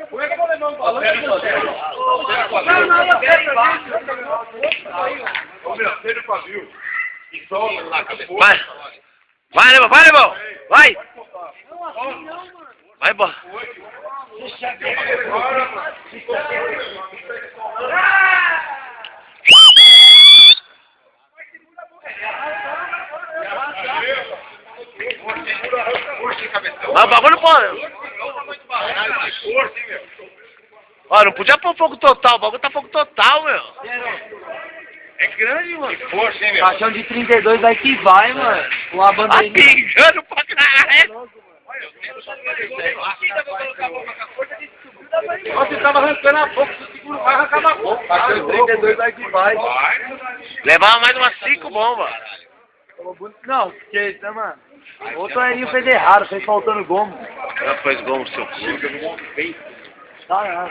Como é que eu vou levar um balão? Ô meu, seja pavio. E solta lá, cabeça. Vai! Vai, Lebão! Vai, Lebão! Vai! Vai, Lebão! Não, o bagulho não pode. Ó, não podia pôr fogo total, o bagulho tá fogo total, meu. É grande, mano. Força, hein, meu? Caixão de 32 vai que vai, mano. Uma Tá bandeirinha. pingando pra caralho. Você tava arrancando a boca, se segura, vai arrancar na boca. Caixão de 32 vai que vai. Levava mais umas 5 bombas. Não, porque, né, mano? Outro Erinho fez errado, fez faltando gomo. Já fez gol no seu cu. Tá,